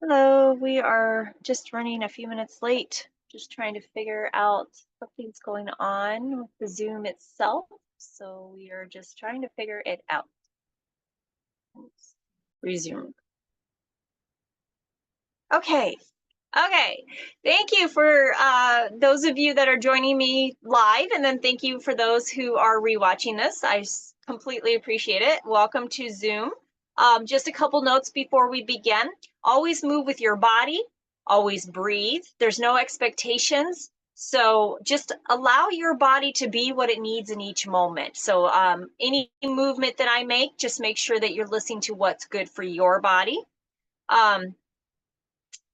Hello, we are just running a few minutes late, just trying to figure out something's going on with the Zoom itself. So we are just trying to figure it out. Let's resume. Okay. Okay. Thank you for those of you that are joining me live, and then thank you for those who are rewatching this. I completely appreciate it. Welcome to Zoom. Just a couple notes before we begin. Always move with your body. Always breathe. There's no expectations. So just allow your body to be what it needs in each moment. So any movement that I make, just make sure that you're listening to what's good for your body.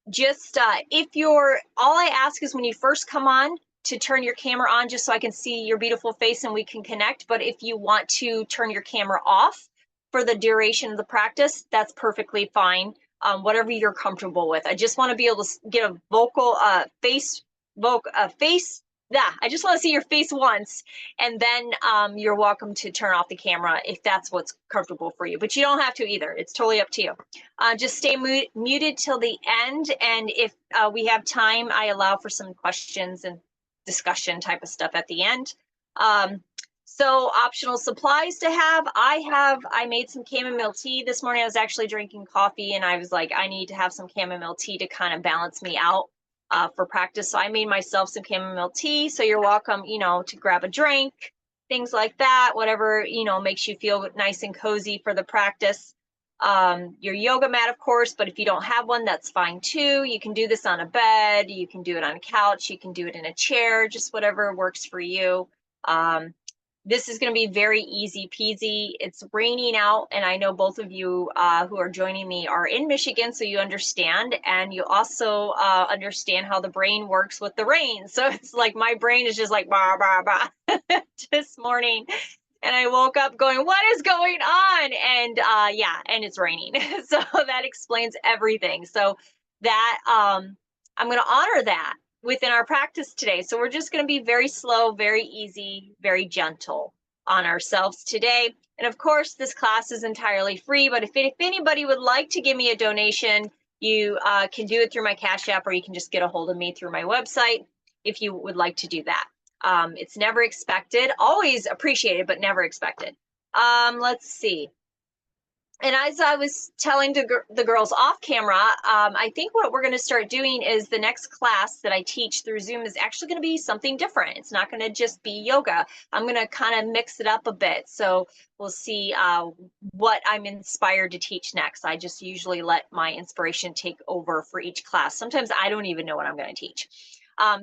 Just if you're, all I ask is when you first come on to turn your camera on just so I can see your beautiful face and we can connect. But if you want to turn your camera off for the duration of the practice, that's perfectly fine. Whatever you're comfortable with. I just want to be able to get a face. Yeah, I just want to see your face once, and then you're welcome to turn off the camera if that's what's comfortable for you. But you don't have to either. It's totally up to you. Just stay muted till the end, and if we have time, I allow for some questions and discussion type of stuff at the end. So optional supplies to have. I made some chamomile tea this morning. I was actually drinking coffee, and I was like, I need to have some chamomile tea to kind of balance me out for practice. So I made myself some chamomile tea. So you're welcome, to grab a drink, things like that, whatever, makes you feel nice and cozy for the practice. Your yoga mat, of course, but if you don't have one, that's fine too. You can do this on a bed, you can do it on a couch, you can do it in a chair, just whatever works for you. This is going to be very easy peasy. It's raining out, and I know both of you who are joining me are in Michigan, so you understand, and you also understand how the brain works with the rain. So it's like my brain is just like bah, bah, bah this morning. And I woke up going, what is going on? And yeah, and it's raining. So that explains everything. So that I'm going to honor that within our practice today. So we're just going to be very slow, very easy, very gentle on ourselves today. And of course, this class is entirely free, but if anybody would like to give me a donation, you can do it through my Cash App, or you can just get a hold of me through my website if you would like to do that. It's never expected, always appreciated, but never expected. Let's see. And as I was telling the girls off camera, I think what we're going to start doing is the next class that I teach through Zoom is actually going to be something different. It's not going to just be yoga. I'm going to kind of mix it up a bit. So we'll see what I'm inspired to teach next. I just usually let my inspiration take over for each class. Sometimes I don't even know what I'm going to teach.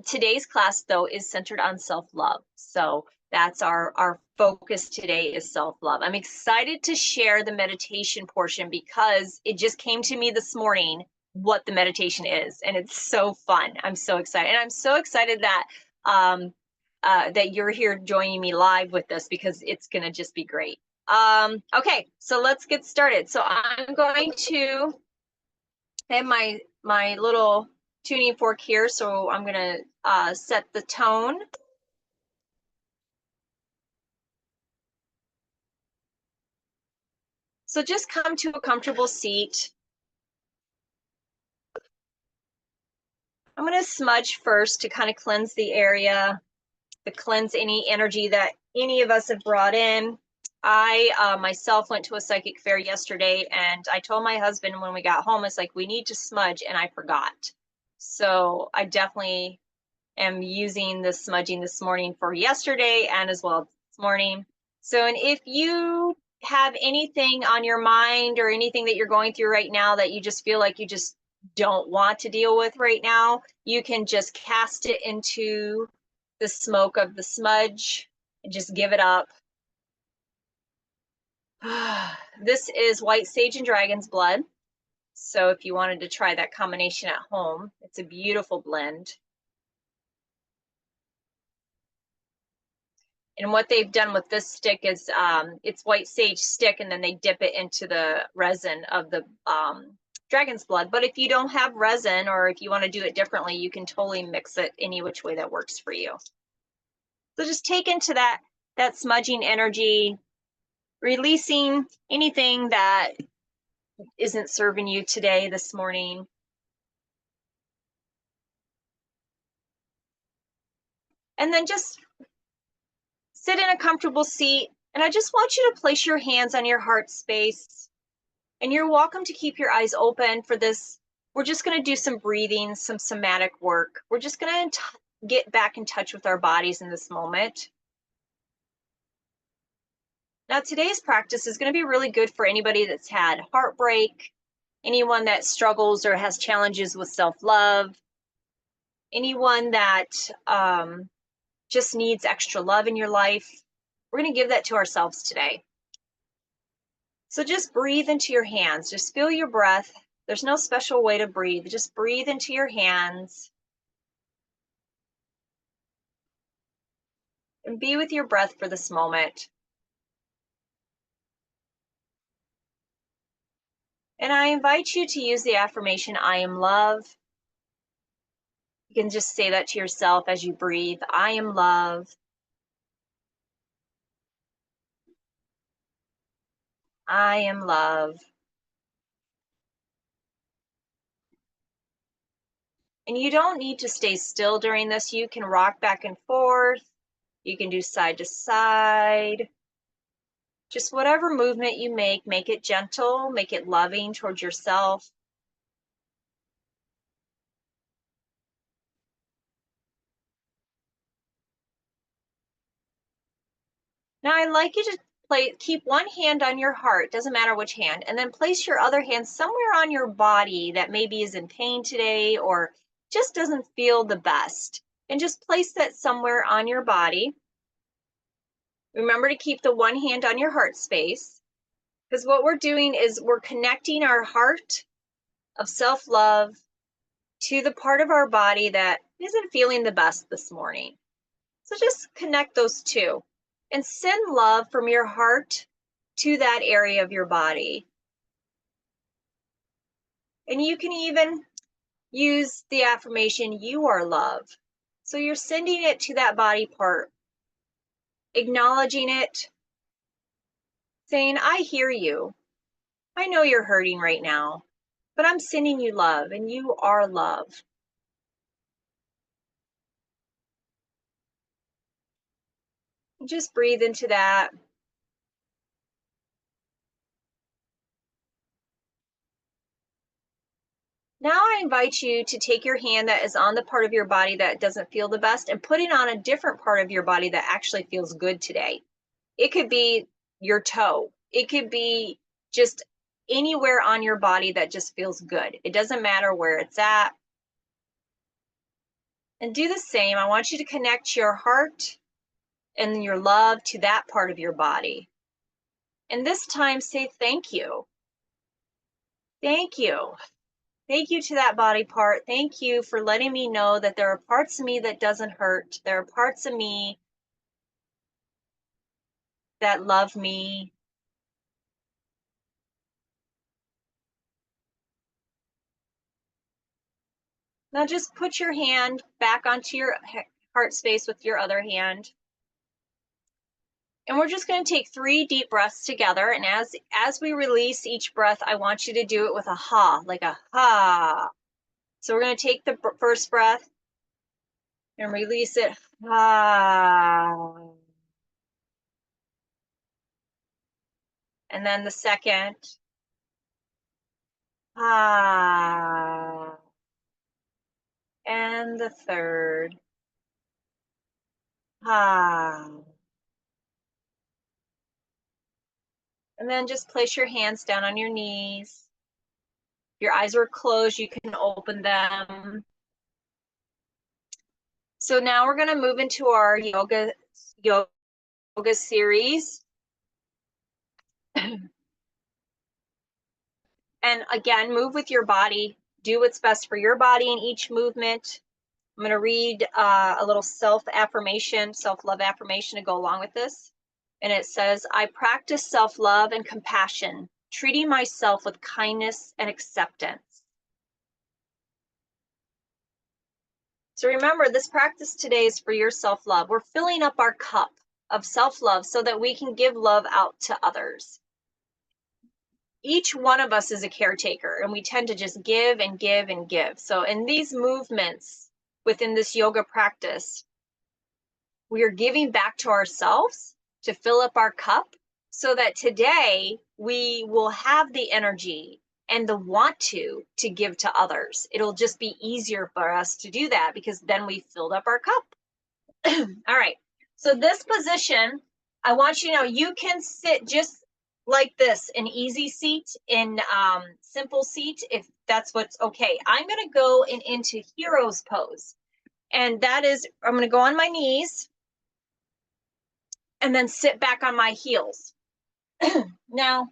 Today's class, though, is centered on self-love. So that's our focus today is self-love. I'm excited to share the meditation portion because it just came to me this morning what the meditation is, and it's so fun. I'm so excited, and I'm so excited that that you're here joining me live with this because it's going to just be great. Okay, so let's get started. So I'm going to have my little tuning fork here, so I'm going to set the tone. So just come to a comfortable seat. I'm going to smudge first to kind of cleanse the area, to cleanse any energy that any of us have brought in. I myself went to a psychic fair yesterday, and I told my husband when we got home, it's like, we need to smudge, and I forgot. So I definitely am using the smudging this morning for yesterday and as well this morning. So, and if you have anything on your mind or anything that you're going through right now that you just feel like you just don't want to deal with right now, you can just cast it into the smoke of the smudge and just give it up. This is white sage and dragon's blood. So if you wanted to try that combination at home, it's a beautiful blend. And what they've done with this stick is it's white sage stick, and then they dip it into the resin of the dragon's blood. But if you don't have resin, or if you want to do it differently, you can totally mix it any which way that works for you. So just take into that smudging energy, releasing anything that isn't serving you today, this morning. And then just sit in a comfortable seat. And I just want you to place your hands on your heart space. And you're welcome to keep your eyes open for this. We're just going to do some breathing, some somatic work. We're just going to get back in touch with our bodies in this moment. Now, today's practice is going to be really good for anybody that's had heartbreak, anyone that struggles or has challenges with self-love, anyone that just needs extra love in your life. We're going to give that to ourselves today. So just breathe into your hands. Just feel your breath. There's no special way to breathe. Just breathe into your hands. And be with your breath for this moment. And I invite you to use the affirmation, I am love. You can just say that to yourself as you breathe. I am love. I am love. And you don't need to stay still during this. You can rock back and forth. You can do side to side. Just whatever movement you make it gentle, make it loving towards yourself. Now I'd like you to keep one hand on your heart, doesn't matter which hand, and then place your other hand somewhere on your body that maybe is in pain today or just doesn't feel the best. And just place that somewhere on your body. Remember to keep the one hand on your heart space, because what we're doing is we're connecting our heart of self-love to the part of our body that isn't feeling the best this morning. So just connect those two and send love from your heart to that area of your body. And you can even use the affirmation, you are love. So you're sending it to that body part, acknowledging it, saying, I hear you. I know you're hurting right now, but I'm sending you love and you are love. Just breathe into that. Now I invite you to take your hand that is on the part of your body that doesn't feel the best and put it on a different part of your body that actually feels good today. It could be your toe. It could be just anywhere on your body that just feels good. It doesn't matter where it's at. And do the same. I want you to connect your heart and your love to that part of your body. And this time say thank you. Thank you. Thank you to that body part. Thank you for letting me know that there are parts of me that doesn't hurt. There are parts of me that love me. Now just put your hand back onto your heart space with your other hand. And we're just going to take 3 deep breaths together. And as we release each breath, I want you to do it with a ha, like a ha. So we're going to take the first breath and release it. Ha. And then the second. Ha. And the third. Ha. And then just place your hands down on your knees. If your eyes are closed, you can open them. So now we're going to move into our yoga series. And again, move with your body. Do what's best for your body in each movement. I'm going to read a little self-affirmation, self-love affirmation to go along with this. And it says, I practice self-love and compassion, treating myself with kindness and acceptance. So remember, this practice today is for your self-love. We're filling up our cup of self-love so that we can give love out to others. Each one of us is a caretaker, and we tend to just give and give and give. So in these movements within this yoga practice, We are giving back to ourselves to fill up our cup so that today we will have the energy and the want to give to others. It'll just be easier for us to do that because then we filled up our cup. All right, so this position, I want you to know you can sit just like this, an easy seat, in simple seat, if that's what's okay. I'm gonna go into hero's pose. And that is, I'm gonna go on my knees and then sit back on my heels. Now,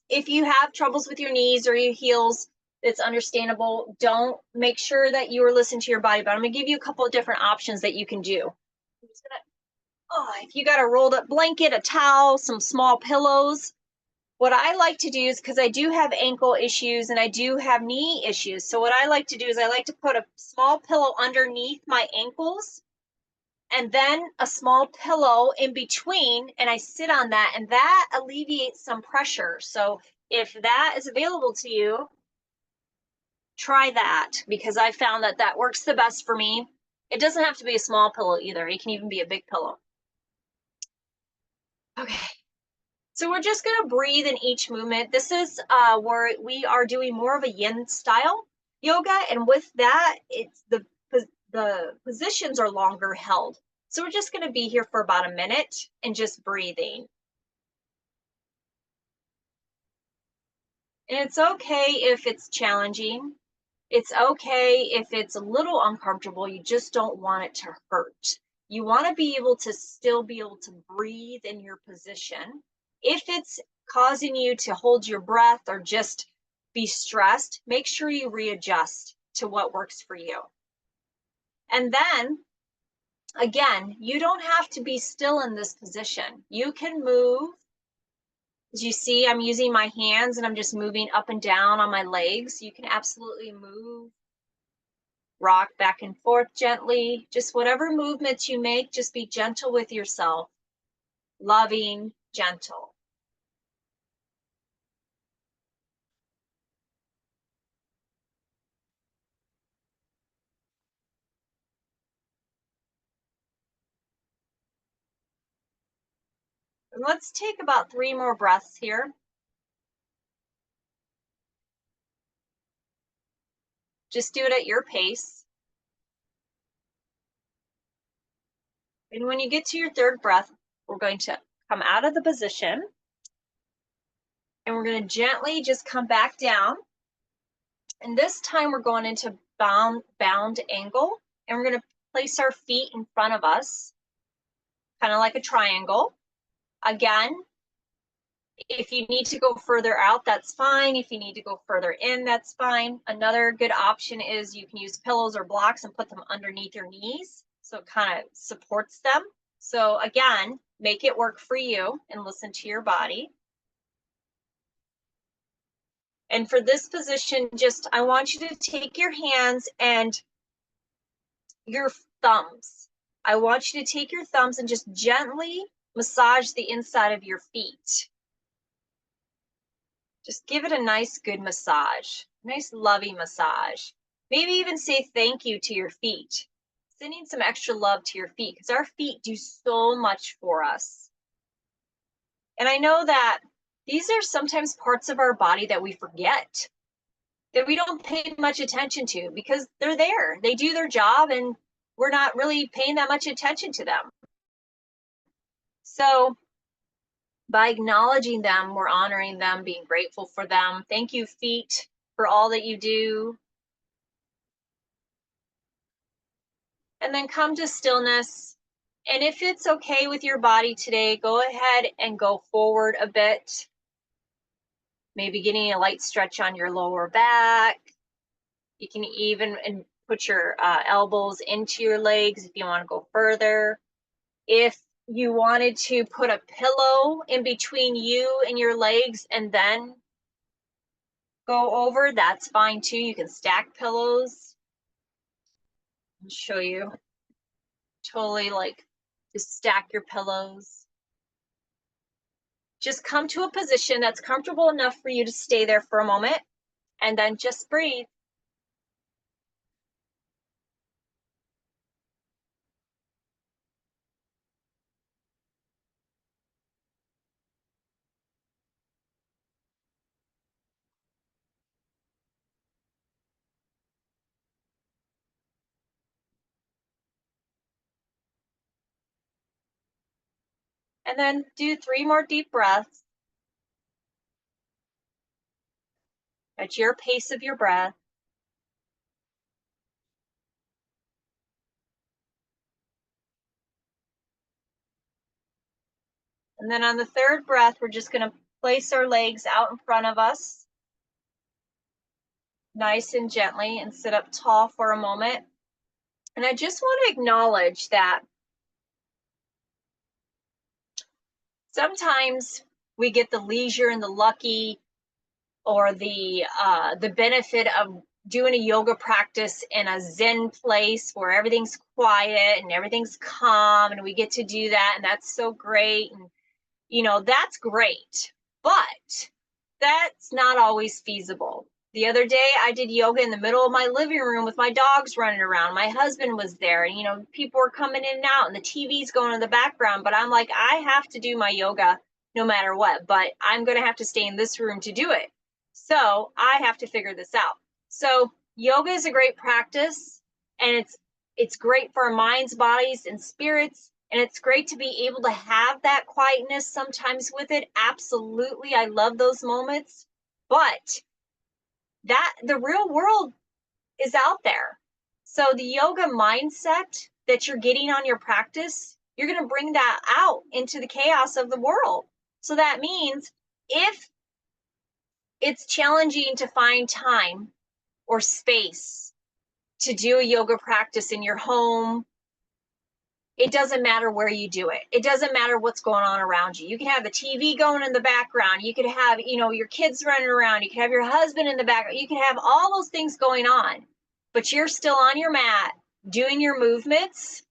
if you have troubles with your knees or your heels, it's understandable. Don't make sure that you are listening to your body, but I'm gonna give you a couple of different options that you can do. I'm just gonna, if you got a rolled up blanket, a towel, some small pillows, what I like to do is, because I do have ankle issues and I do have knee issues, so what I like to do is I like to put a small pillow underneath my ankles and then a small pillow in between, and I sit on that, and that alleviates some pressure. So if that is available to you, try that, because I found that that works the best for me. It doesn't have to be a small pillow either. It can even be a big pillow. Okay. So we're just going to breathe in each movement. This is where we are doing more of a yin style yoga. And with that, it's the positions are longer held. So we're just going to be here for about a minute and just breathing. And it's okay if it's challenging. It's okay if it's a little uncomfortable. You just don't want it to hurt. You want to be able to still be able to breathe in your position. If it's causing you to hold your breath or just be stressed, make sure you readjust to what works for you. And then, again, you don't have to be still in this position. You can move. As you see, I'm using my hands and I'm just moving up and down on my legs. You can absolutely move, rock back and forth gently. Just whatever movements you make, just be gentle with yourself. Loving, gentle. And let's take about 3 more breaths here. Just do it at your pace. And when you get to your 3rd breath, we're going to come out of the position and we're going to gently just come back down. And this time we're going into bound angle, and we're going to place our feet in front of us, kind of like a triangle. Again, if you need to go further out, that's fine. If you need to go further in, that's fine. Another good option is you can use pillows or blocks and put them underneath your knees, so it kind of supports them. So again, make it work for you and listen to your body. And for this position, just, I want you to take your hands and your thumbs. I want you to take your thumbs and just gently massage the inside of your feet. Just give it a nice, good massage, nice, loving massage. Maybe even say thank you to your feet, sending some extra love to your feet, because our feet do so much for us. And I know that these are sometimes parts of our body that we forget, that we don't pay much attention to, because they're there. They do their job and we're not really paying that much attention to them. So by acknowledging them, we're honoring them, being grateful for them. Thank you, feet, for all that you do. And then come to stillness. And if it's okay with your body today, go ahead and go forward a bit. Maybe getting a light stretch on your lower back. You can even put your elbows into your legs if you want to go further. If you wanted to put a pillow in between you and your legs and then go over, that's fine too. You can stack pillows. I'll show you. Totally, like, just stack your pillows. Just come to a position that's comfortable enough for you to stay there for a moment, and then just breathe. And then do 3 more deep breaths at your pace of your breath. And then on the third breath, we're just going to place our legs out in front of us, nice and gently, and sit up tall for a moment. And I just want to acknowledge that sometimes we get the leisure and the lucky or the benefit of doing a yoga practice in a Zen place where everything's quiet and everything's calm, and we get to do that, and that's so great. And you know, that's great, but that's not always feasible. The other day I did yoga in the middle of my living room with my dogs running around. My husband was there, and you know, people were coming in and out and the TV's going in the background, but I'm like, I have to do my yoga no matter what, but I'm going to have to stay in this room to do it. So I have to figure this out. So yoga is a great practice, and it's great for our minds, bodies, and spirits. And it's great to be able to have that quietness sometimes with it. Absolutely. I love those moments. But that the real world is out there. So the yoga mindset that you're getting on your practice, you're going to bring that out into the chaos of the world. So that means if it's challenging to find time or space to do a yoga practice in your home, it doesn't matter where you do it. It doesn't matter what's going on around you. You can have the TV going in the background. You could have, you know, your kids running around. You can have your husband in the background. You can have all those things going on, but you're still on your mat doing your movements.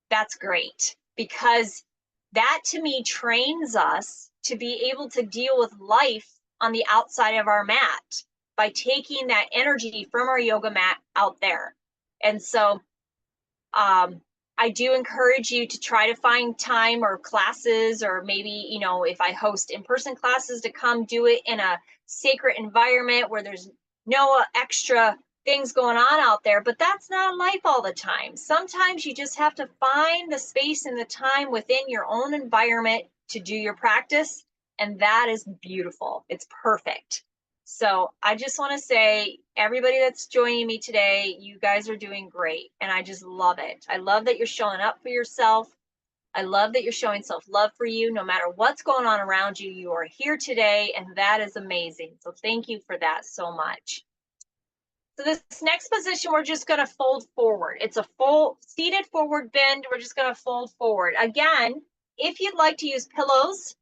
That's great, because that to me trains us to be able to deal with life on the outside of our mat by taking that energy from our yoga mat out there. And so, I do encourage you to try to find time or classes, or maybe, you know, if I host in-person classes, to come do it in a sacred environment where there's no extra things going on out there. But that's not life all the time. Sometimes you just have to find the space and the time within your own environment to do your practice. And that is beautiful. It's perfect. So I just want to say, everybody that's joining me today, you guys are doing great. And I just love it. I love that you're showing up for yourself. I love that you're showing self-love for you. No matter what's going on around you, you are here today, and that is amazing. So thank you for that so much. So this next position, we're just going to fold forward. It's a full seated forward bend. We're just going to fold forward. Again, if you'd like to use pillows,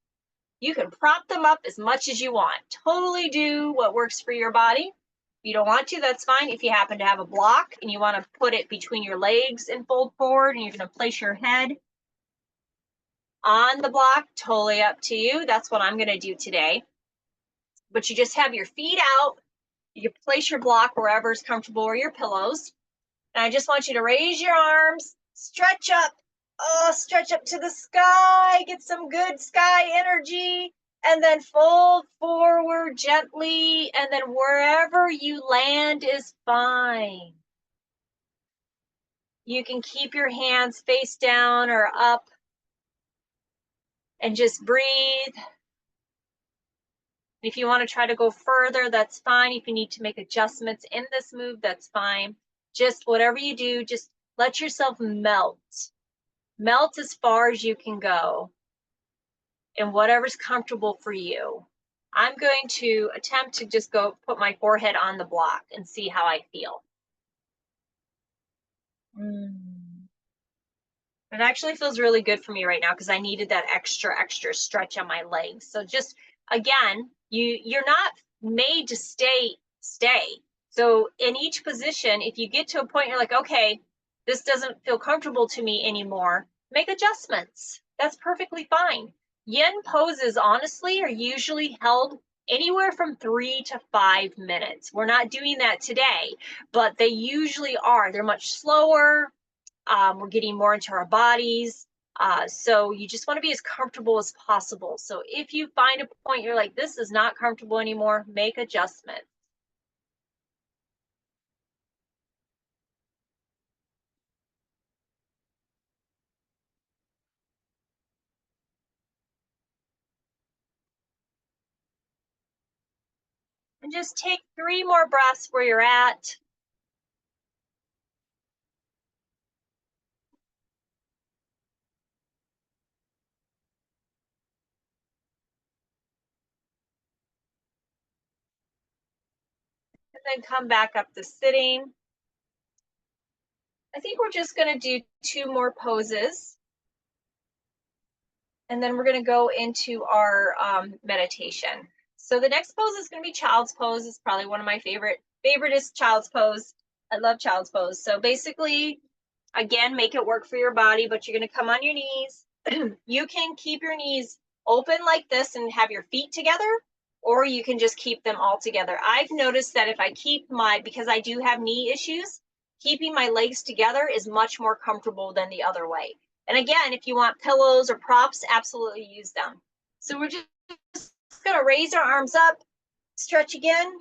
you can prop them up as much as you want. Totally do what works for your body. If you don't want to, that's fine. If you happen to have a block and you want to put it between your legs and fold forward, and you're going to place your head on the block, totally up to you. That's what I'm going to do today. But you just have your feet out. You can place your block wherever is comfortable, or your pillows. And I just want you to raise your arms, stretch up. Oh, stretch up to the sky, get some good sky energy, and then fold forward gently, and then wherever you land is fine. You can keep your hands face down or up and just breathe. If you want to try to go further, that's fine. If you need to make adjustments in this move, that's fine. Just whatever you do, just let yourself melt. Melt as far as you can go, and whatever's comfortable for you. I'm going to attempt to just go put my forehead on the block and see how I feel. It actually feels really good for me right now, because I needed that extra stretch on my legs. So just, again, you're not made to stay. So in each position, if you get to a point you're like, okay, this doesn't feel comfortable to me anymore, make adjustments. That's perfectly fine. Yin poses, honestly, are usually held anywhere from 3 to 5 minutes. We're not doing that today, but they usually are. They're much slower. We're getting more into our bodies. So you just want to be as comfortable as possible. So if you find a point you're like, this is not comfortable anymore, make adjustments. And just take 3 more breaths where you're at. And then come back up to sitting. I think we're just going to do 2 more poses. And then we're going to go into our meditation. So the next pose is going to be child's pose. It's probably one of my favorite is child's pose. I love child's pose. So basically, again, make it work for your body, but you're going to come on your knees. You can keep your knees open like this and have your feet together, or you can just keep them all together. I've noticed that if I keep because I do have knee issues, keeping my legs together is much more comfortable than the other way. And again, if you want pillows or props, absolutely use them. So we're just going to raise our arms up, stretch again,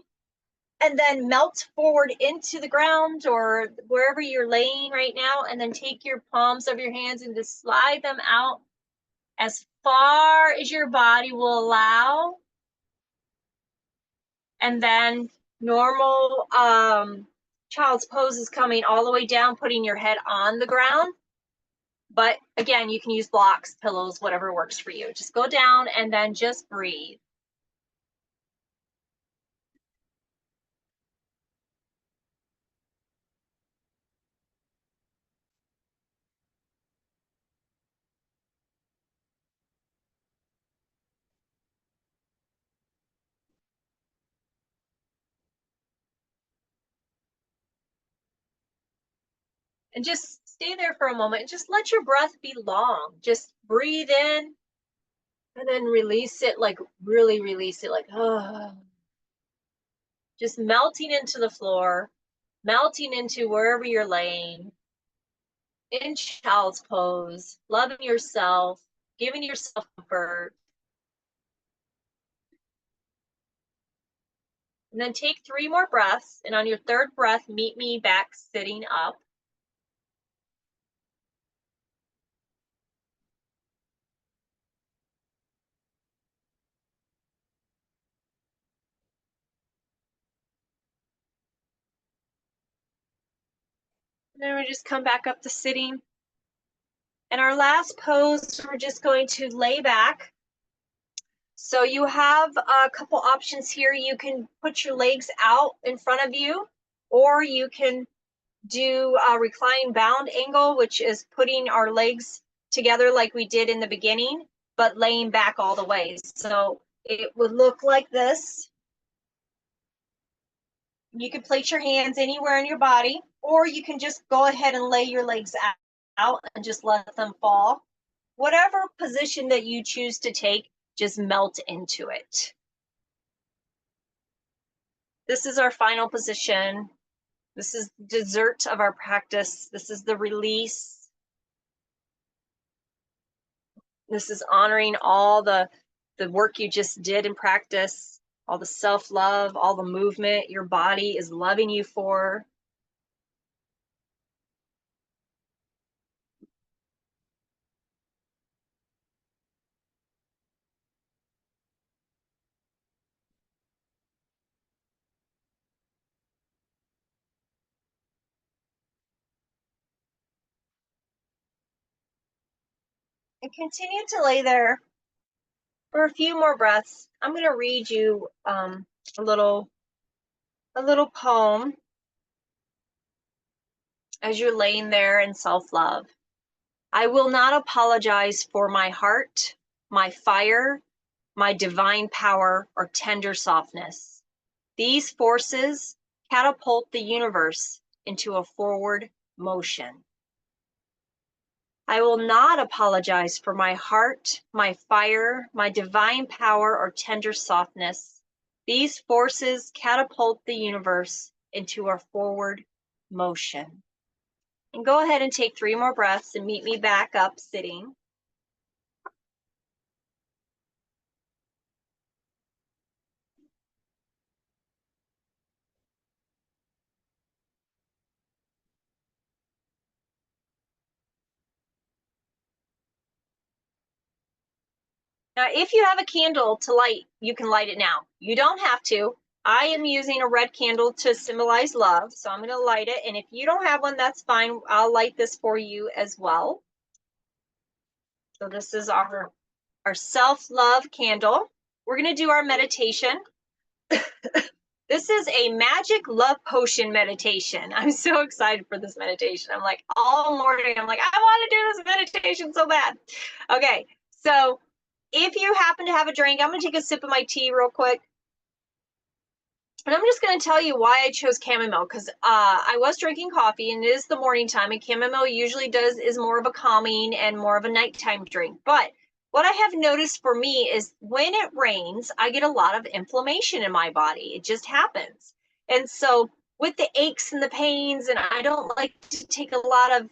and then melt forward into the ground or wherever you're laying right now, and then take your palms of your hands and just slide them out as far as your body will allow. And then normal child's pose is coming all the way down, putting your head on the ground. But again, you can use blocks, pillows, whatever works for you. Just go down and then just breathe. And just stay there for a moment. Just let your breath be long. Just breathe in and then release it, like really release it, like, oh. Just melting into the floor, melting into wherever you're laying, in child's pose, loving yourself, giving yourself comfort. And then take 3 more breaths, and on your 3rd breath, meet me back sitting up. And then we just come back up to sitting. And our last pose, we're just going to lay back. So you have a couple options here. You can put your legs out in front of you, or you can do a recline bound angle, which is putting our legs together like we did in the beginning, but laying back all the way. So it would look like this. You can place your hands anywhere in your body, or you can just go ahead and lay your legs out and just let them fall. Whatever position that you choose to take, just melt into it. This is our final position. This is the dessert of our practice. This is the release. This is honoring all the work you just did in practice, all the self-love, all the movement your body is loving you for. And continue to lay there for a few more breaths. I'm going to read you a little poem as you're laying there in self-love. I will not apologize for my heart, my fire, my divine power, or tender softness. These forces catapult the universe into a forward motion. I will not apologize for my heart, my fire, my divine power, or tender softness. These forces catapult the universe into a forward motion. And go ahead and take 3 more breaths and meet me back up sitting. Now, if you have a candle to light, you can light it now. You don't have to. I am using a red candle to symbolize love, so I'm going to light it. And if you don't have one, that's fine. I'll light this for you as well. So this is our self-love candle. We're going to do our meditation. This is a magic love potion meditation. I'm so excited for this meditation. I'm like, all morning, I'm like, I want to do this meditation so bad. Okay, so if you happen to have a drink, I'm going to take a sip of my tea real quick. And I'm just going to tell you why I chose chamomile, because I was drinking coffee and it is the morning time, and chamomile usually is more of a calming and more of a nighttime drink. But what I have noticed for me is when it rains, I get a lot of inflammation in my body. It just happens. And so with the aches and the pains, and I don't like to take a lot of,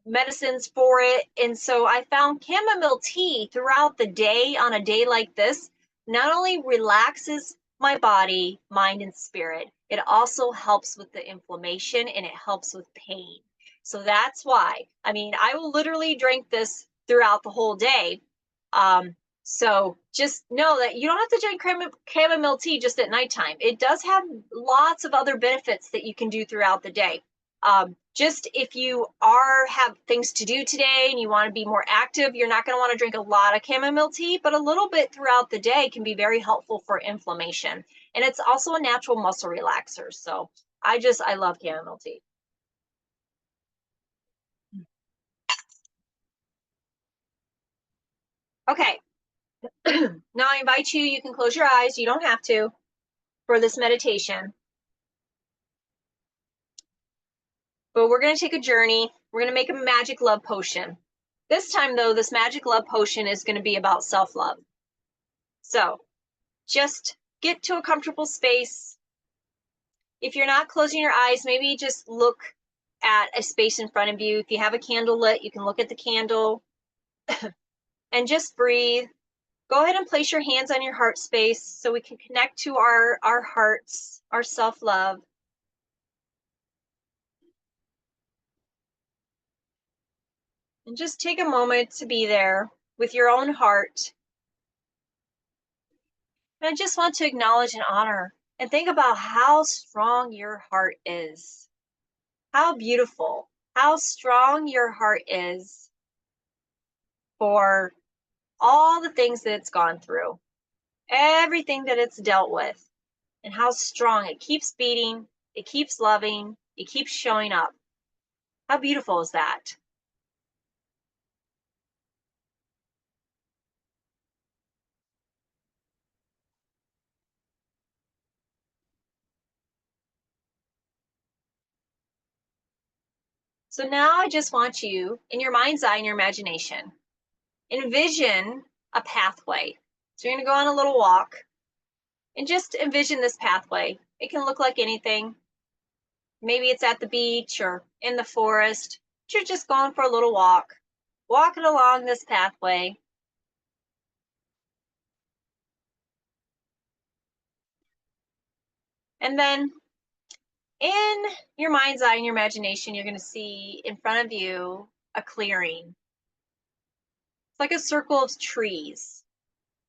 medicines for it. And so I found chamomile tea throughout the day on a day like this not only relaxes my body, mind, and spirit, it also helps with the inflammation and it helps with pain. So that's why, I will literally drink this throughout the whole day. So just know that you don't have to drink chamomile tea just at nighttime. It does have lots of other benefits that you can do throughout the day. Just if you have things to do today and you want to be more active, you're not going to want to drink a lot of chamomile tea, but a little bit throughout the day can be very helpful for inflammation. And it's also a natural muscle relaxer. So I love chamomile tea. Okay. Now I invite you, you can close your eyes. You don't have to for this meditation. But we're going to take a journey. We're going to make a magic love potion. This time, though, this magic love potion is going to be about self-love. So just get to a comfortable space. If you're not closing your eyes, maybe just look at a space in front of you. If you have a candle lit, you can look at the candle and just breathe. Go ahead and place your hands on your heart space so we can connect to our hearts, our self-love. And just take a moment to be there with your own heart. And I just want to acknowledge and honor and think about how strong your heart is. How beautiful, how strong your heart is for all the things that it's gone through, everything that it's dealt with, and how strong it keeps beating, it keeps loving, it keeps showing up. How beautiful is that? So now I just want you, in your mind's eye, in your imagination, envision a pathway. So you're going to go on a little walk and just envision this pathway. It can look like anything. Maybe it's at the beach or in the forest. You're just going for a little walk, walking along this pathway. And then in your mind's eye, in your imagination, you're going to see in front of you a clearing. It's like a circle of trees.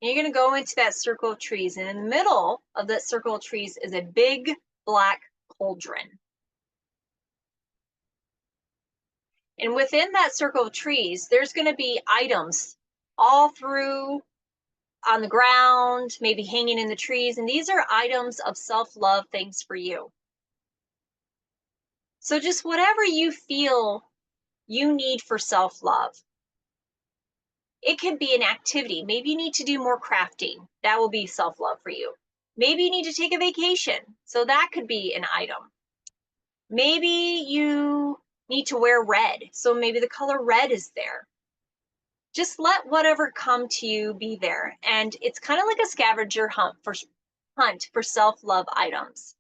And you're going to go into that circle of trees. And in the middle of that circle of trees is a big black cauldron. And within that circle of trees, there's going to be items all through on the ground, maybe hanging in the trees. And these are items of self-love, things for you. So just whatever you feel you need for self-love. It can be an activity. Maybe you need to do more crafting. That will be self-love for you. Maybe you need to take a vacation. So that could be an item. Maybe you need to wear red. So maybe the color red is there. Just let whatever come to you be there. And it's kind of like a scavenger hunt for self-love items.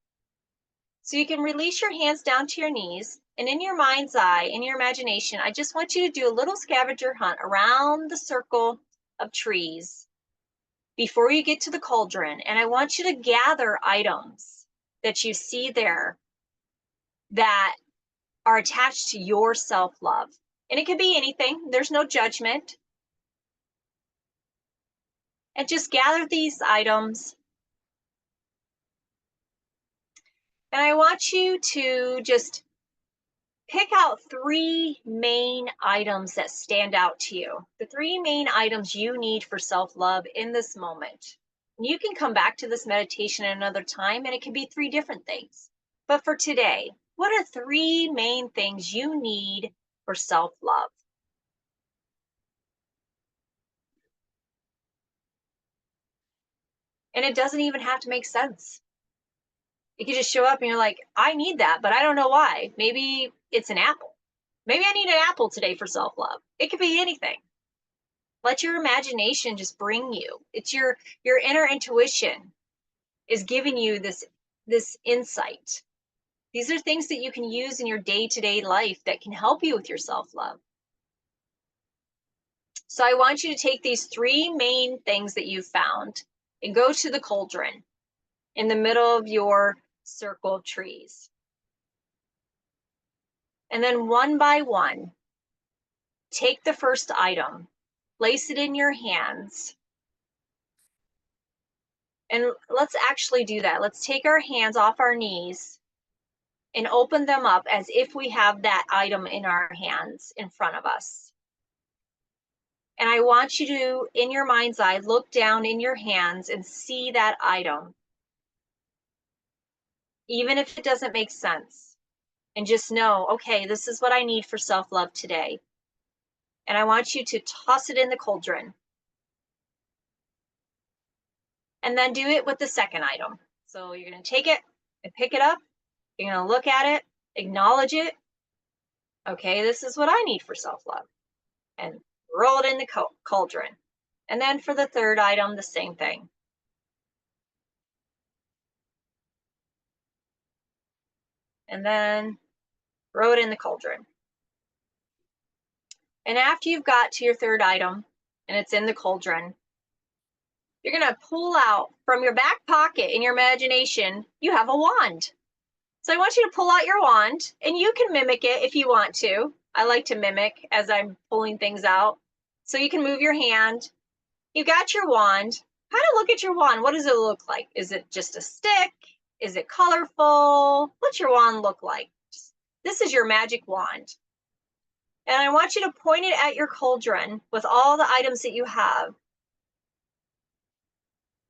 So you can release your hands down to your knees, and in your mind's eye, in your imagination, I just want you to do a little scavenger hunt around the circle of trees before you get to the cauldron. And I want you to gather items that you see there that are attached to your self-love. And it could be anything. There's no judgment. And just gather these items And I want you to just pick out 3 main items that stand out to you. The 3 main items you need for self-love in this moment. And you can come back to this meditation another time, and it can be 3 different things. But for today, what are 3 main things you need for self-love? And it doesn't even have to make sense. You could just show up and you're like, I need that, but I don't know why. Maybe it's an apple. Maybe I need an apple today for self-love. It could be anything. Let your imagination just bring you. It's your inner intuition is giving you this insight. These are things that you can use in your day-to-day life that can help you with your self-love. So I want you to take these 3 main things that you've found and go to the cauldron in the middle of your circle of trees. And then one by one, take the first item, place it in your hands. And let's actually do that. Let's take our hands off our knees and open them up as if we have that item in our hands in front of us. And I want you to, in your mind's eye, look down in your hands and see that item, even if it doesn't make sense. And just know, okay, this is what I need for self-love today. And I want you to toss it in the cauldron. And then do it with the second item. So you're going to take it and pick it up. You're going to look at it, acknowledge it. Okay, this is what I need for self-love. And roll it in the cauldron. And then for the third item, the same thing. And then throw it in the cauldron. And after you've got to your third item and it's in the cauldron, you're going to pull out from your back pocket in your imagination, you have a wand. So I want you to pull out your wand, and you can mimic it if you want to. I like to mimic as I'm pulling things out. So you can move your hand. You got your wand. Kind of look at your wand. What does it look like? Is it just a stick? Is it colorful? What's your wand look like? This is your magic wand. And I want you to point it at your cauldron with all the items that you have.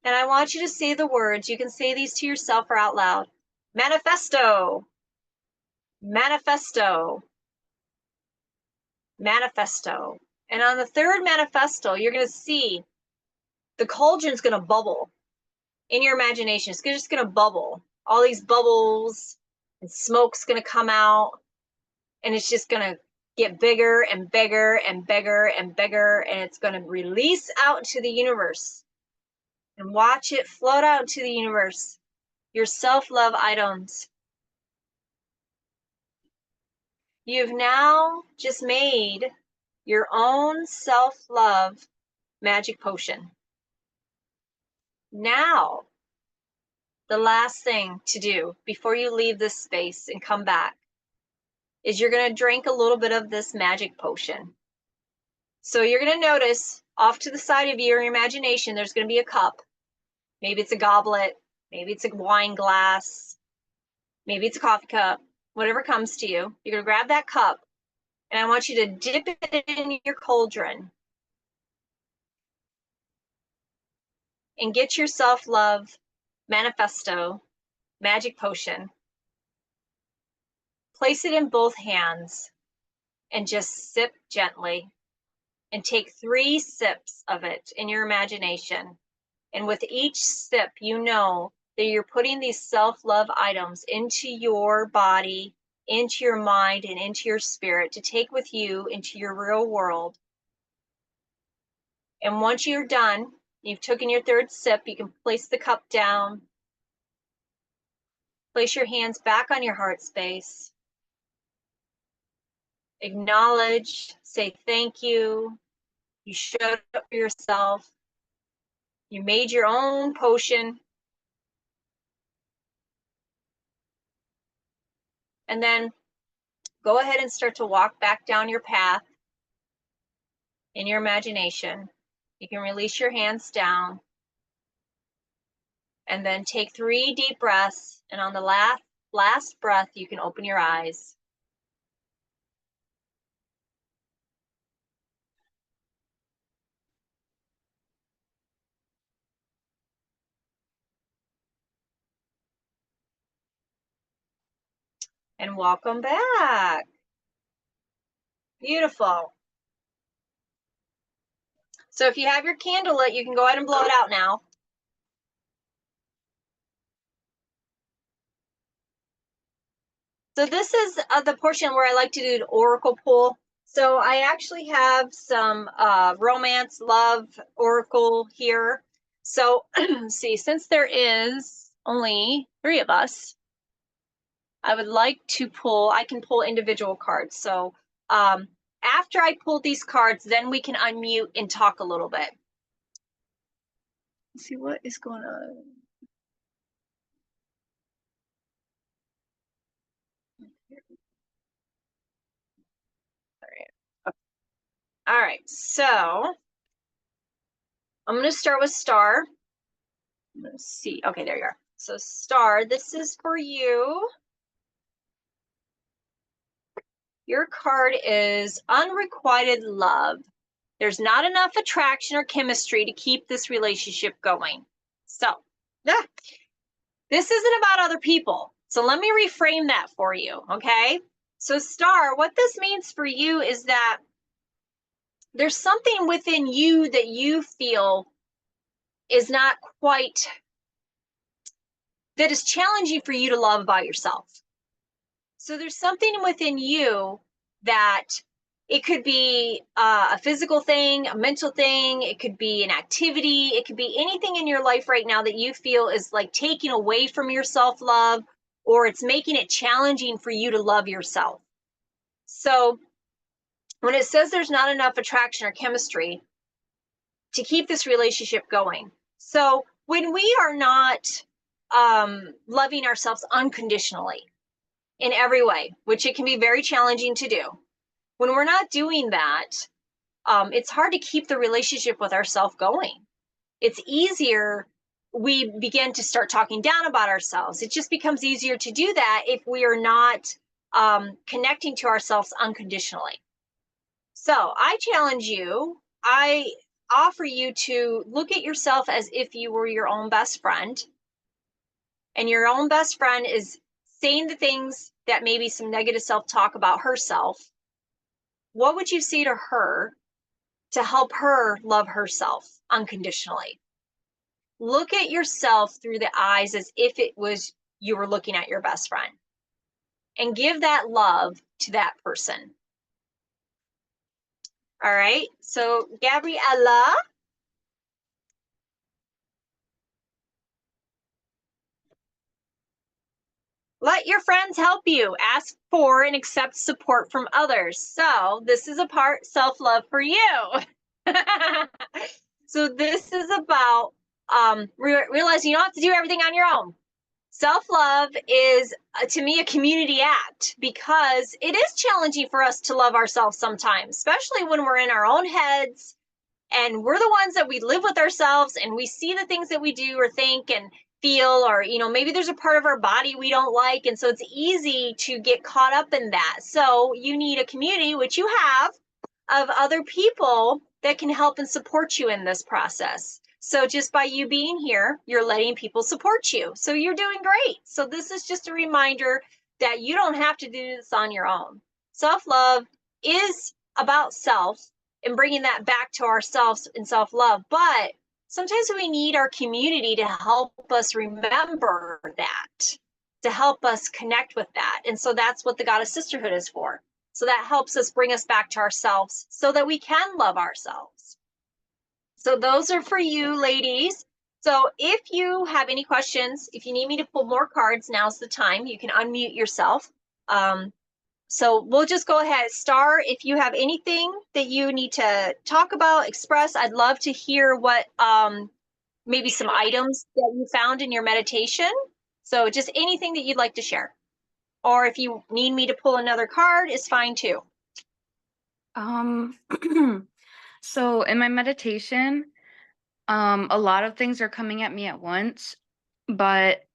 And I want you to say the words. You can say these to yourself or out loud. Manifesto. Manifesto. Manifesto. And on the third manifesto, you're going to see the cauldron's going to bubble in your imagination. It's just going to bubble. All these bubbles and smoke's going to come out. And it's just going to get bigger and bigger and bigger and bigger. And it's going to release out into the universe. And watch it float out into the universe. Your self-love items. You've now just made your own self-love magic potion. Now, the last thing to do before you leave this space and come back is you're going to drink a little bit of this magic potion. So you're going to notice off to the side of your imagination, there's going to be a cup. Maybe it's a goblet. Maybe it's a wine glass. Maybe it's a coffee cup. Whatever comes to you. You're going to grab that cup, and I want you to dip it in your cauldron and get your self-love manifesto magic potion. Place it in both hands and just sip gently and take 3 sips of it in your imagination. And with each sip, you know that you're putting these self-love items into your body, into your mind, and into your spirit to take with you into your real world. And once you're done, you've taken your third sip, you can place the cup down. Place your hands back on your heart space. Acknowledge, say thank you. You showed up for yourself. You made your own potion. And then go ahead and start to walk back down your path in your imagination. You can release your hands down. And then take 3 deep breaths. And on the last Last breath, you can open your eyes. And welcome back. Beautiful. So if you have your candle lit, you can go ahead and blow it out now. So this is the portion where I like to do the oracle pull. So I actually have some romance, love, oracle here. So see, since there is only 3 of us, I would like to pull, I can pull individual cards. So after I pull these cards, then we can unmute and talk a little bit. Let's see what is going on. All right, so I'm going to start with Star. I'm going to see. Okay, there you are. So Star, this is for you. Your card is unrequited love. There's not enough attraction or chemistry to keep this relationship going. So, this isn't about other people. So let me reframe that for you, okay? So Star, what this means for you is that there's something within you that you feel is not quite, that is challenging for you to love about yourself. So there's something within you that it could be a physical thing, a mental thing, it could be an activity, it could be anything in your life right now that you feel is like taking away from your self-love, or it's making it challenging for you to love yourself. So when it says there's not enough attraction or chemistry to keep this relationship going. So when we are not loving ourselves unconditionally in every way, which it can be very challenging to do, when we're not doing that, it's hard to keep the relationship with ourselves going. It's easier, we begin to start talking down about ourselves. It just becomes easier to do that if we are not connecting to ourselves unconditionally. So I challenge you, I offer you to look at yourself as if you were your own best friend, and your own best friend is saying the things that maybe some negative self-talk about herself. What would you say to her to help her love herself unconditionally? Look at yourself through the eyes as if it was you were looking at your best friend, and give that love to that person. All right, so Gabriella, let your friends help you. Ask for and accept support from others. So this is a part self-love for you. So this is about realizing you don't have to do everything on your own. Self-love is, to me, a community act, because it is challenging for us to love ourselves sometimes, especially when we're in our own heads and we're the ones that we live with ourselves, and we see the things that we do or think and feel, or maybe there's a part of our body we don't like, and so it's easy to get caught up in that. So you need a community, which you have, of other people that can help and support you in this process. So just by you being here, you're letting people support you. So you're doing great. So this is just a reminder that you don't have to do this on your own. Self-love is about self and bringing that back to ourselves in self-love. But sometimes we need our community to help us remember that, to help us connect with that. And so that's what the Goddess Sisterhood is for. So that helps us bring us back to ourselves so that we can love ourselves. So those are for you, ladies. So if you have any questions, if you need me to pull more cards, now's the time. You can unmute yourself. So we'll just go ahead. Star, if you have anything that you need to talk about, express, I'd love to hear what maybe some items that you found in your meditation. So just anything that you'd like to share. Or if you need me to pull another card, is fine too. So in my meditation, a lot of things are coming at me at once, but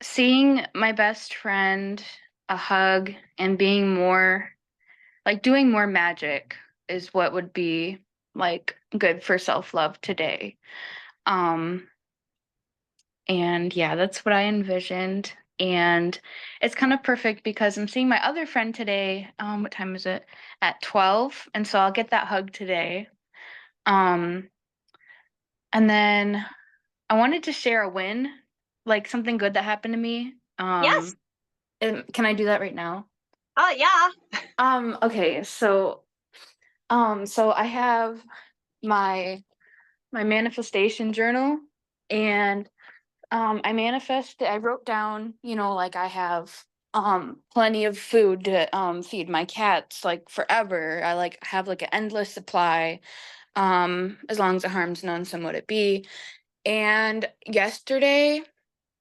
seeing my best friend, a hug, and being more like doing more magic is what would be like good for self-love today. Um, and yeah, that's what I envisioned. And it's kind of perfect because I'm seeing my other friend today. What time is it? At 12. And so I'll get that hug today. Um, and then I wanted to share a win, like something good that happened to me. Yes. Can I do that right now? Oh, yeah. Okay, so I have my manifestation journal, and I manifested, I wrote down, like I have plenty of food to feed my cats like forever. I like have like an endless supply, as long as it harms none, some would it be. And yesterday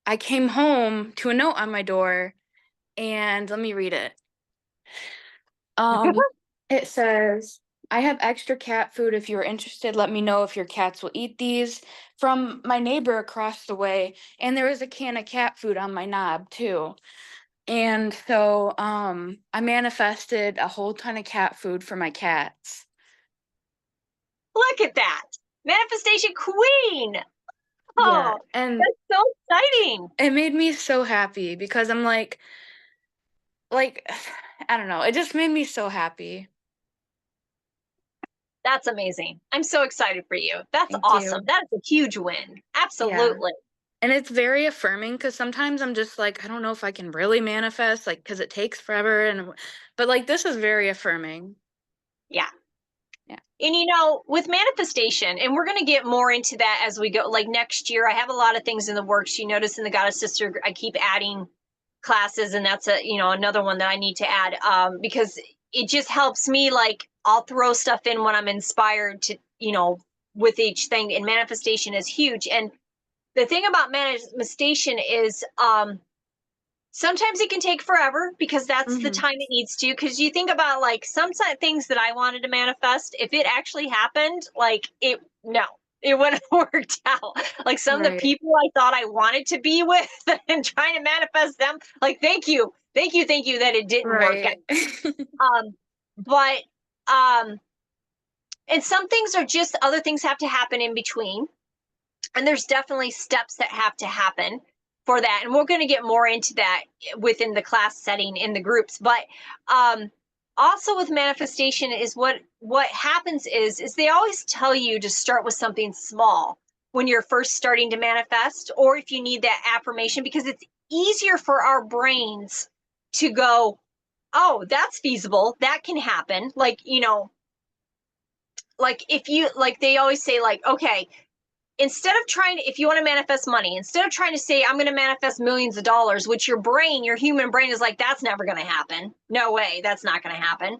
I came home to a note on my door, and let me read it. Um, it says, I have extra cat food. If you're interested, let me know if your cats will eat these. From my neighbor across the way. And there was a can of cat food on my knob too. And so I manifested a whole ton of cat food for my cats. Look at that. Manifestation queen. Yeah. Oh, And that's so exciting. it made me so happy because I'm like, I don't know. It just made me so happy. That's amazing. I'm so excited for you. That's Thank awesome. you. That is a huge win. Yeah. Absolutely. And it's very affirming because sometimes I'm just like, I don't know if I can really manifest, like, because it takes forever. But like, this is very affirming. Yeah. Yeah. And with manifestation, and we're going to get more into that as we go, like next year, I have a lot of things in the works. You notice in the Goddess Sister, I keep adding classes, and that's another one that I need to add, because it just helps me. Like, I'll throw stuff in when I'm inspired to, with each thing, and manifestation is huge. And the thing about manifestation is, sometimes it can take forever because that's the Hmm. time it needs to. Because you think about, like, some things that I wanted to manifest, if it actually happened, like, it wouldn't have worked out. Like, some of the Right. people I thought I wanted to be with and trying to manifest them, like, thank you that it didn't work Right. out. But and some things are just, other things have to happen in between, and there's definitely steps that have to happen for that, and we're going to get more into that within the class setting in the groups. But um also with manifestation is what happens is they always tell you to start with something small when you're first starting to manifest, or if you need that affirmation, because it's easier for our brains to go, oh, that's feasible, that can happen. Like, like, if you, like, they always say, like, okay, instead of trying to, if you want to manifest money, instead of trying to say, I'm going to manifest millions of dollars, which your human brain is like, that's never going to happen. No way, that's not going to happen.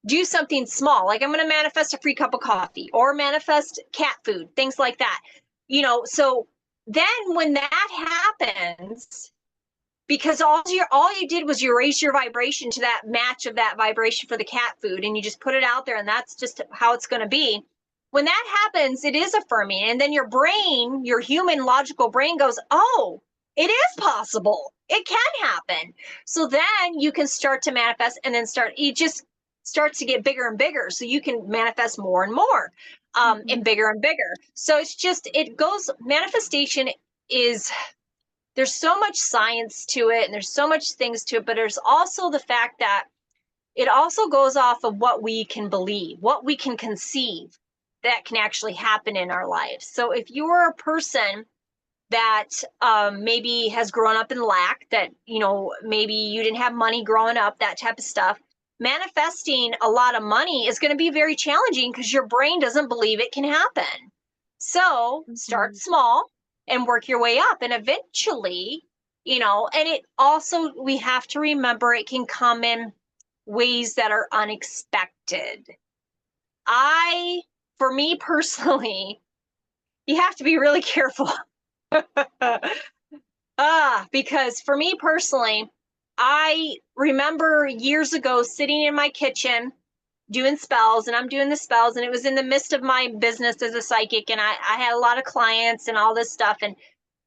Do something small. Like, I'm going to manifest a free cup of coffee, or manifest cat food, things like that. So then when that happens, because all you did was you raised your vibration to that match of that vibration for the cat food, and you just put it out there, and that's just how it's going to be. When that happens, it is affirming, and then your brain, your human logical brain, goes, oh, it is possible, it can happen. So then you can start to manifest, and then it just starts to get bigger and bigger, so you can manifest more and more, Mhm. and bigger. So it's just, it goes, manifestation is, there's so much science to it, and there's so much things to it, but there's also the fact that it also goes off of what we can believe, what we can conceive that can actually happen in our lives. So if you're a person that maybe has grown up in lack, that, maybe you didn't have money growing up, that type of stuff, manifesting a lot of money is going to be very challenging because your brain doesn't believe it can happen. So start Mhm. small and work your way up. And eventually, and it also, we have to remember, it can come in ways that are unexpected. For me personally, you have to be really careful. Because for me personally, I remember years ago sitting in my kitchen doing spells, and I'm doing the spells, and it was in the midst of my business as a psychic, and I had a lot of clients and all this stuff. And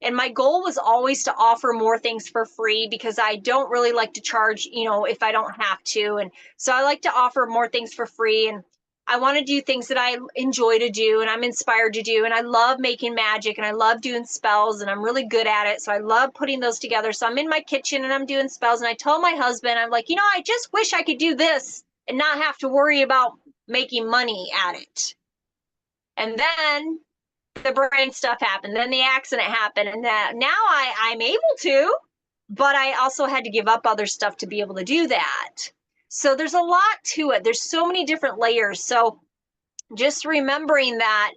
And my goal was always to offer more things for free because I don't really like to charge, if I don't have to. And so I like to offer more things for free. And I want to do things that I enjoy to do and I'm inspired to do. And I love making magic and I love doing spells and I'm really good at it. So I love putting those together. So I'm in my kitchen and I'm doing spells. And I told my husband, I'm like, I just wish I could do this and not have to worry about making money at it. And then the brain stuff happened. Then the accident happened. And that now I'm able to, but I also had to give up other stuff to be able to do that. So there's a lot to it. There's so many different layers. So just remembering that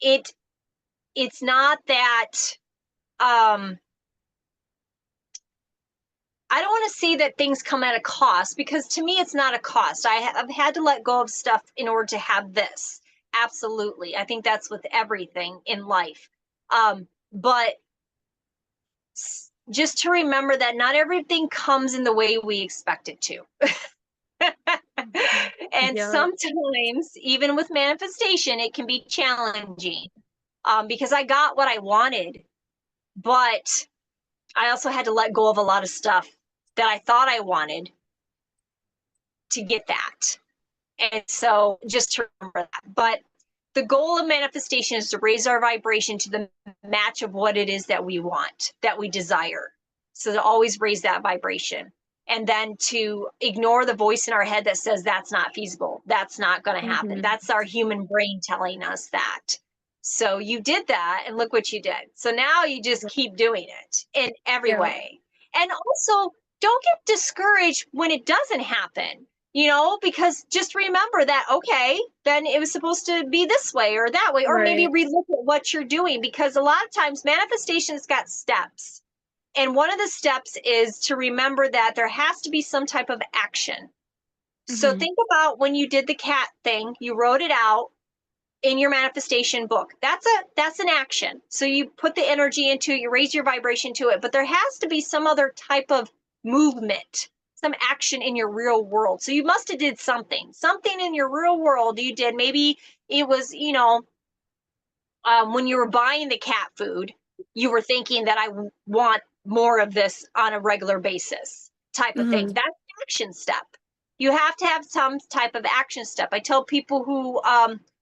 it's not that I don't want to say that things come at a cost, because to me it's not a cost. I've had to let go of stuff in order to have this. Absolutely. I think that's with everything in life. But just to remember that not everything comes in the way we expect it to. And sometimes, even with manifestation, it can be challenging because I got what I wanted, but I also had to let go of a lot of stuff that I thought I wanted to get that. And so just to remember that. But the goal of manifestation is to raise our vibration to the match of what it is that we want, that we desire. So to always raise that vibration. And then to ignore the voice in our head that says that's not feasible, that's not going to happen. That's our human brain telling us that. So you did that and look what you did. So now you just keep doing it in every way. And also don't get discouraged when it doesn't happen, because just remember that, okay, then it was supposed to be this way or that way, or maybe relook at what you're doing, because a lot of times manifestation's got steps. And one of the steps is to remember that there has to be some type of action. So think about when you did the cat thing, you wrote it out in your manifestation book. That's an action. So you put the energy into it, you raise your vibration to it, but there has to be some other type of movement, some action in your real world. So you must have did something in your real world you did. Maybe it was, when you were buying the cat food, you were thinking that I want more of this on a regular basis type of thing. That's an action step. You have to have some type of action step. I tell people who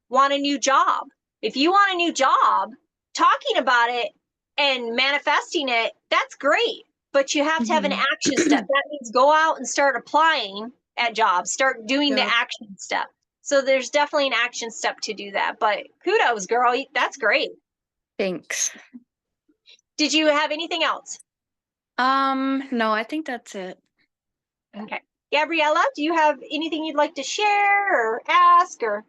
want a new job, if you want a new job, talking about it and manifesting it, that's great. But you have to have an action step. That means go out and start applying at jobs, start doing the action step. So there's definitely an action step to do that. But kudos, girl. That's great. Thanks. Did you have anything else? No, I think that's it. Okay. Gabriella, do you have anything you'd like to share or ask or?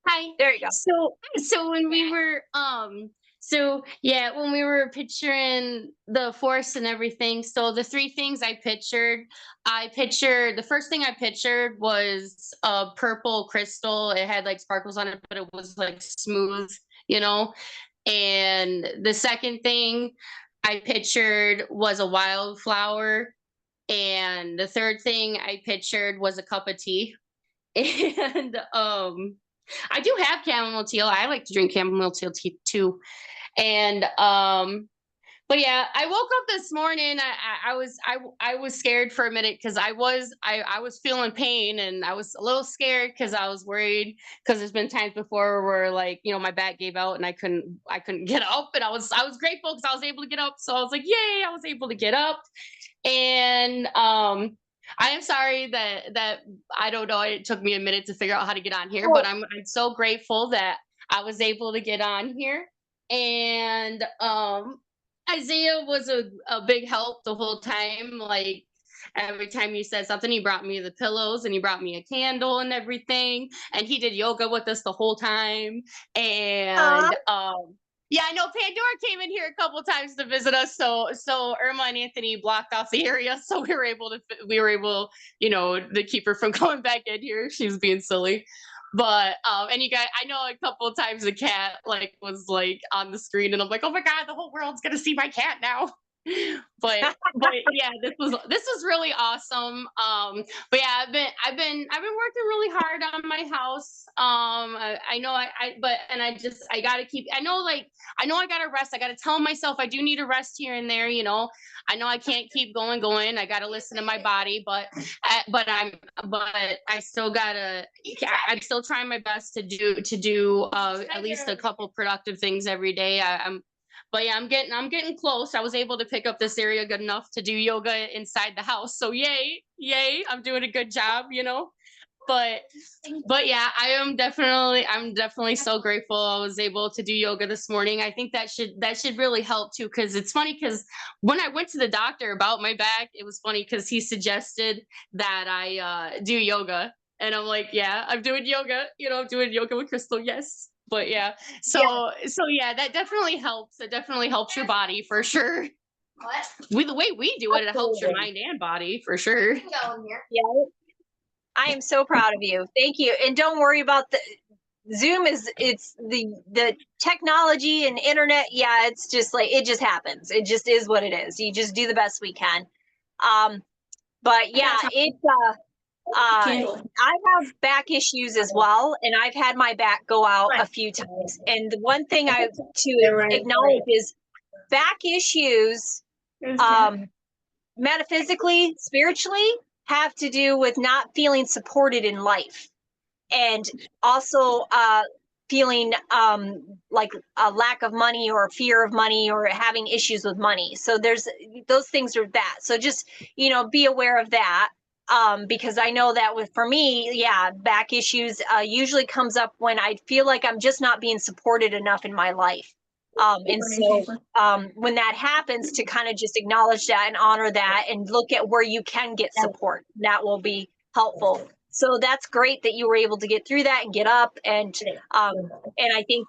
Hi. There you go. So when we were when we were picturing the forest and everything, so the three things I pictured the first thing I pictured was a purple crystal. It had like sparkles on it, but it was like smooth, And the second thing I pictured was a wildflower. And the third thing I pictured was a cup of tea. And I do have chamomile tea. I like to drink chamomile tea too. And but yeah, I woke up this morning. I was scared for a minute because I was feeling pain and I was a little scared because I was worried, because there's been times before where like my back gave out and I couldn't get up, and I was grateful because I was able to get up. So I was like, yay, I was able to get up. And I am sorry that I don't know. It took me a minute to figure out how to get on here, but I'm so grateful that I was able to get on here. And Isaiah was a big help the whole time. Like every time you said something, he brought me the pillows and he brought me a candle and everything. And he did yoga with us the whole time. And yeah, I know Pandora came in here a couple of times to visit us. So Irma and Anthony blocked off the area, so we were able, to keep her from going back in here. She was being silly. But and you guys, I know a couple of times the cat was on the screen, and I'm like, oh my god, the whole world's gonna see my cat now. but yeah, this was really awesome. But yeah, I've been working really hard on my house. I know but and I gotta keep. I know I gotta rest. I gotta tell myself I do need a rest here and there. I know I can't keep going. I gotta listen to my body, but I still gotta. I'm still trying my best to do at least a couple productive things every day. But yeah, I'm getting close. I was able to pick up this area good enough to do yoga inside the house. So yay, I'm doing a good job. But yeah, I'm definitely so grateful I was able to do yoga this morning. I think that should really help too, because it's funny because when I went to the doctor about my back, it was funny because he suggested that I do yoga. And I'm like, yeah, I'm doing yoga, I'm doing yoga with Crystal, yes. But yeah, Yeah. so yeah, that definitely helps. It definitely helps your body for sure. The way we do it, it helps your Absolutely. mind and body for sure. Yeah. I am so proud of you. Thank you. And don't worry about the Zoom it's the technology and internet. Yeah, it's just like it just happens. It just is what it is. You just do the best we can. Um, but yeah, I have back issues as well, and I've had my back go out a few times. And the one thing I to acknowledge is back issues, metaphysically, spiritually, have to do with not feeling supported in life, and also feeling like a lack of money or fear of money or having issues with money. So there's those things are that. So just be aware of that, because I know that for me, yeah, back issues usually comes up when I feel like I'm just not being supported enough in my life. And so when that happens, to kind of just acknowledge that and honor that and look at where you can get support, that will be helpful. So that's great that you were able to get through that and get up, and I think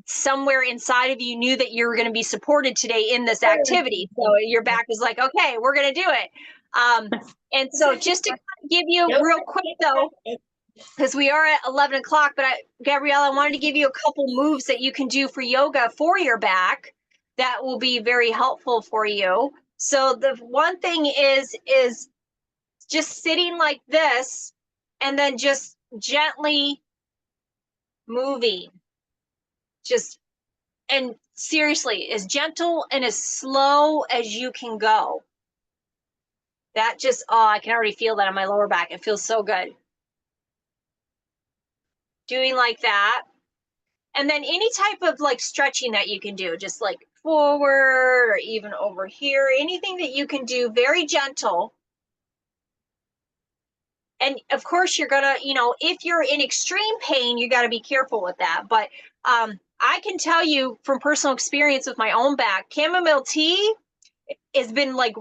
somewhere inside of you knew that you were going to be supported today in this activity. So your back was like, okay, we're going to do it. And so just to give you real quick though, because we are at 11 o'clock, but Gabrielle, I wanted to give you a couple moves that you can do for yoga for your back that will be very helpful for you. So the one thing is just sitting like this and then just gently moving. And seriously, as gentle and as slow as you can go. That just, I can already feel that on my lower back. It feels so good. Doing like that. And then any type of like stretching that you can do, just like forward or even over here, anything that you can do, very gentle. And of course you're gonna, if you're in extreme pain, you got to be careful with that. But I can tell you from personal experience with my own back, chamomile tea has been like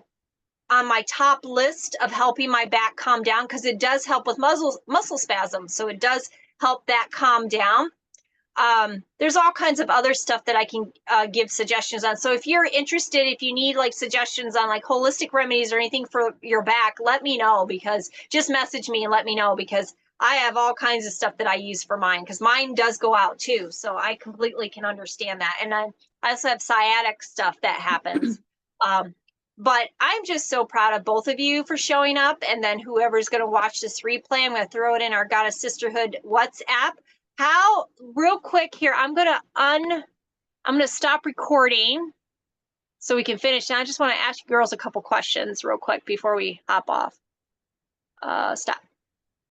on my top list of helping my back calm down, because it does help with muscle spasms. So it does help that calm down. There's all kinds of other stuff that I can give suggestions on. So if you're interested, if you need like suggestions on like holistic remedies or anything for your back, let me know, because just message me and let me know, because I have all kinds of stuff that I use for mine, because mine does go out too. So I completely can understand that. And I also have sciatic stuff that happens. But I'm just so proud of both of you for showing up. And then whoever's going to watch this replay, I'm going to throw it in our Goddess Sisterhood WhatsApp. Real quick here, I'm going to stop recording so we can finish. Now I just want to ask you girls a couple questions real quick before we hop off. Stop.